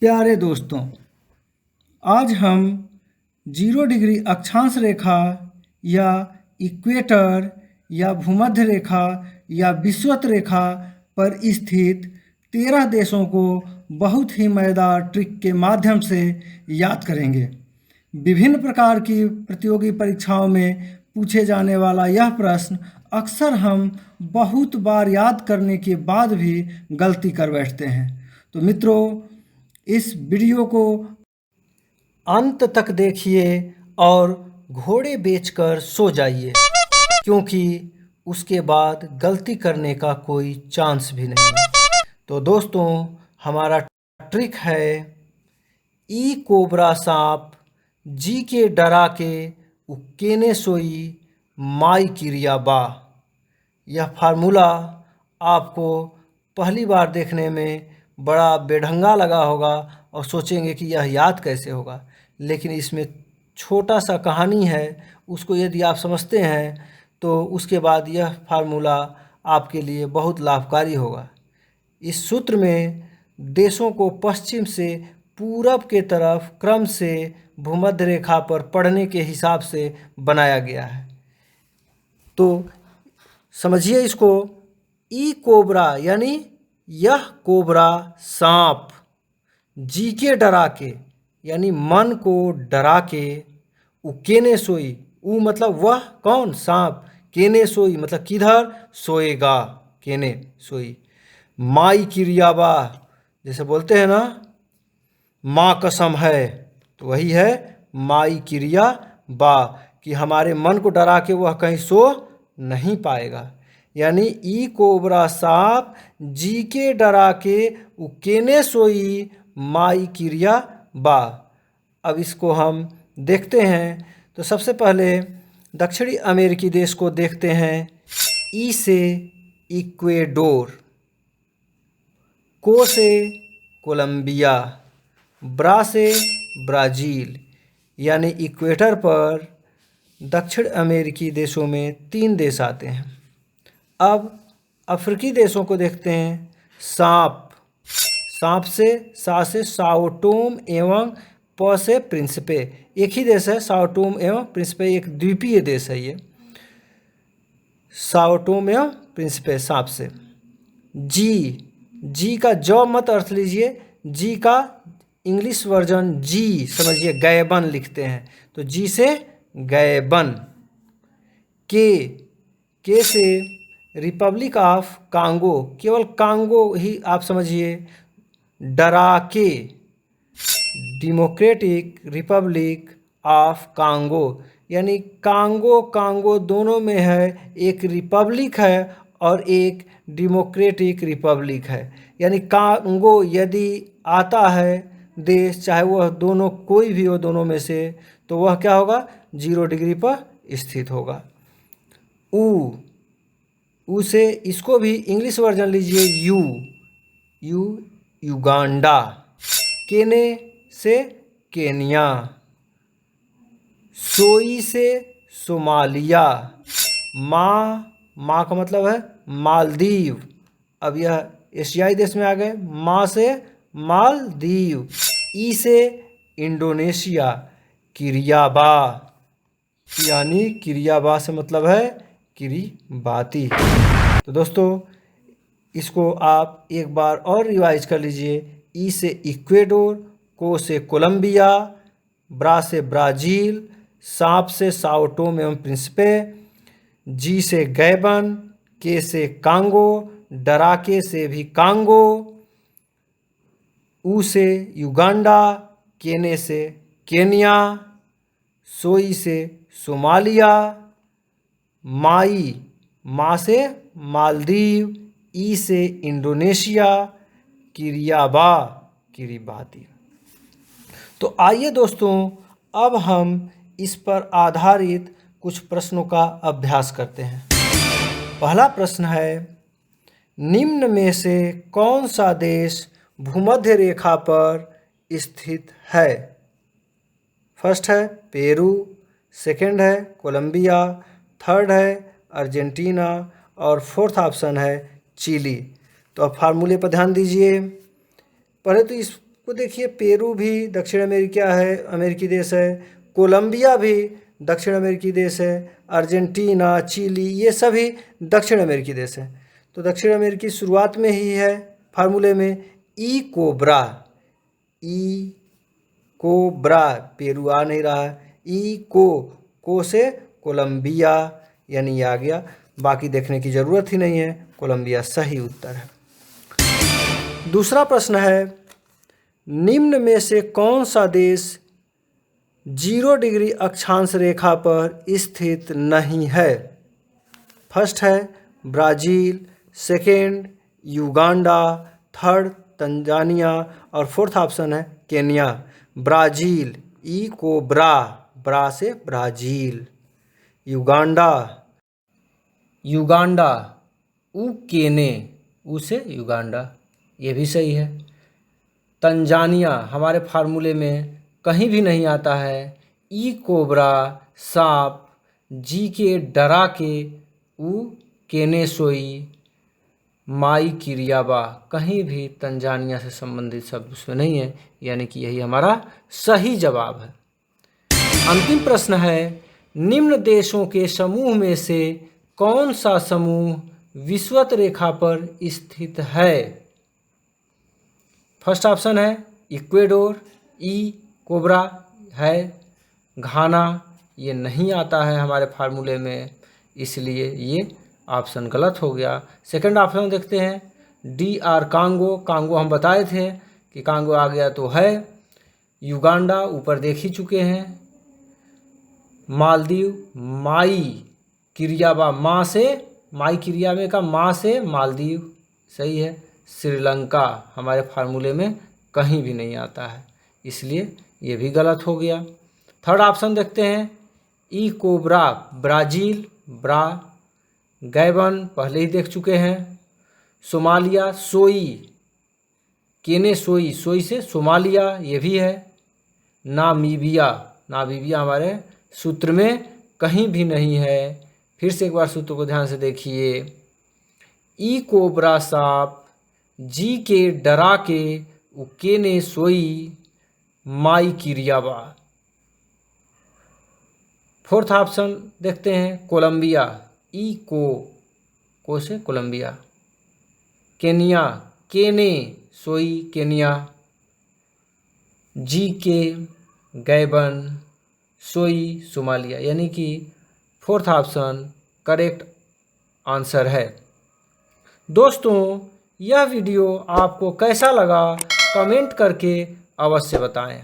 प्यारे दोस्तों, आज हम 0 डिग्री अक्षांश रेखा या इक्वेटर या भूमध्य रेखा या विषुवत रेखा पर स्थित 13 देशों को बहुत ही मज़ेदार ट्रिक के माध्यम से याद करेंगे। विभिन्न प्रकार की प्रतियोगी परीक्षाओं में पूछे जाने वाला यह प्रश्न अक्सर हम बहुत बार याद करने के बाद भी गलती कर बैठते हैं। तो मित्रों, इस वीडियो को अंत तक देखिए और घोड़े बेचकर सो जाइए, क्योंकि उसके बाद गलती करने का कोई चांस भी नहीं है। तो दोस्तों, हमारा ट्रिक है ई कोबरा सांप जी के डरा के उकेने सोई माई किरिया बा। यह फार्मूला आपको पहली बार देखने में बड़ा बेढंगा लगा होगा और सोचेंगे कि यह याद कैसे होगा, लेकिन इसमें छोटा सा कहानी है। उसको यदि आप समझते हैं तो उसके बाद यह फार्मूला आपके लिए बहुत लाभकारी होगा। इस सूत्र में देशों को पश्चिम से पूरब के तरफ क्रम से भूमध्य रेखा पर पड़ने के हिसाब से बनाया गया है। तो समझिए इसको, ई कोबरा यानी यह कोबरा सांप, जी के डरा के यानी मन को डरा के, उकेने सोई, ऊ मतलब वह कौन, सांप, केने सोई मतलब किधर सोएगा, केने सोई, माई किरियाबा जैसे बोलते हैं ना, माँ कसम है, तो वही है माई किरिया बा, कि हमारे मन को डरा के वह कहीं सो नहीं पाएगा। यानी ई कोबरा सांप जी के डरा के उकेने सोई माई किरिया बा। अब इसको हम देखते हैं। तो सबसे पहले दक्षिणी अमेरिकी देश को देखते हैं। ई से इक्वेडोर, को से कोलंबिया, ब्रा से ब्राज़ील। यानी इक्वेटर पर दक्षिण अमेरिकी देशों में 3 देश आते हैं। अब अफ्रीकी देशों को देखते हैं। सांप, सांप से सा से साओटोम एवं प से प्रिंसिपे, एक ही देश है साओटोम एवं प्रिंसिपे, एक द्वीपीय देश है ये, साओटोम एवं प्रिंसिपे सांप से। जी, जी का जॉ मत अर्थ लीजिए, जी का इंग्लिश वर्जन जी समझिए, गैबन लिखते हैं, तो जी से गैबन। के से रिपब्लिक ऑफ कांगो, केवल कांगो ही आप समझिए, डरा के डेमोक्रेटिक रिपब्लिक ऑफ कांगो, यानी कांगो दोनों में है, एक रिपब्लिक है और एक डेमोक्रेटिक रिपब्लिक है। यानी कांगो यदि आता है देश, चाहे वह दोनों कोई भी हो दोनों में से, तो वह क्या होगा, 0 डिग्री पर स्थित होगा। ऊ से इसको भी इंग्लिश वर्जन लीजिए, युगांडा। केने से केन्या, सोई से सोमालिया, माँ का मतलब है मालदीव। अब यह एशियाई देश में आ गए, माँ से मालदीव। ई से इंडोनेशिया, किरियाबा, यानी किरियाबा से मतलब है किरीबाती। तो दोस्तों, इसको आप एक बार और रिवाइज कर लीजिए। ई से इक्वेडोर, को से कोलंबिया, ब्रा से ब्राज़ील, सांप से साओटोम एवं प्रिंसिपे, जी से गैबन, के से कांगो, डराके से भी कांगो, ऊ से युगांडा, केने से केन्या, सोई से सोमालिया, माँ से मालदीव, ई से इंडोनेशिया, किरियाबा किरीबाती। तो आइए दोस्तों, अब हम इस पर आधारित कुछ प्रश्नों का अभ्यास करते हैं। पहला प्रश्न है, निम्न में से कौन सा देश भूमध्य रेखा पर स्थित है? फर्स्ट है पेरू, सेकंड है कोलंबिया, थर्ड है अर्जेंटीना और फोर्थ ऑप्शन है चिली। तो अब फार्मूले पर ध्यान दीजिए। पहले तो इस को देखिए, पेरू भी दक्षिण अमेरिका है, अमेरिकी देश है। कोलंबिया भी दक्षिण अमेरिकी देश है। अर्जेंटीना, चिली, ये सभी दक्षिण अमेरिकी देश हैं। तो दक्षिण अमेरिकी शुरुआत में ही है फार्मूले में। ई कोब्रा, ई कोब्रा, पेरू आ नहीं रहा है। ई को से कोलंबिया, यानी आ गया। बाकी देखने की ज़रूरत ही नहीं है, कोलंबिया सही उत्तर है। दूसरा प्रश्न है, निम्न में से कौन सा देश 0 डिग्री अक्षांश रेखा पर स्थित नहीं है? फर्स्ट है Brazil, second Uganda, third Tanzania और फोर्थ ऑप्शन है केन्या। ब्राज़ील, ई को ब्रा से ब्राज़ील। युगांडा, ऊ केने, ऊ से युगांडा, ये भी सही है। तंजानिया हमारे फार्मूले में कहीं भी नहीं आता है। ई कोब्रा सांप, जी के डरा के, ऊ केने सोई, माई किरियाबा, कहीं भी तंजानिया से संबंधित शब्द उसमें नहीं है, यानी कि यही हमारा सही जवाब है। अंतिम प्रश्न है, निम्न देशों के समूह में से कौन सा समूह विषुवत रेखा पर स्थित है? फर्स्ट ऑप्शन है इक्वेडोर, ई कोब्रा है। घाना, ये नहीं आता है हमारे फार्मूले में, इसलिए ये ऑप्शन गलत हो गया। सेकंड ऑप्शन देखते हैं, DR कांगो, कांगो हम बताए थे कि कांगो आ गया तो है। युगांडा ऊपर देख ही चुके हैं। मालदीव, माई किरियाबा, माँ से माई किरियाबे का माँ से मालदीव, सही है। श्रीलंका हमारे फार्मूले में कहीं भी नहीं आता है, इसलिए ये भी गलत हो गया। थर्ड ऑप्शन देखते हैं, ई कोब्रा ब्राज़ील, ब्रा। गैबन पहले ही देख चुके हैं। सोमालिया, सोई, केने सोई, सोई से सोमालिया, ये भी है। नामीबिया, नामीबिया हमारे सूत्र में कहीं भी नहीं है। फिर से एक बार सूत्र को ध्यान से देखिए। ई कोब्रा सांप, जी के डरा के, केने सोई, माई किरियाबा। फोर्थ ऑप्शन देखते हैं, कोलंबिया, ई को से कोलंबिया। केनिया, केने सोई, केनिया। जी के गैबन, सोई सोमालिया, यानी कि फोर्थ ऑप्शन करेक्ट आंसर है। दोस्तों, यह वीडियो आपको कैसा लगा कमेंट करके अवश्य बताएं।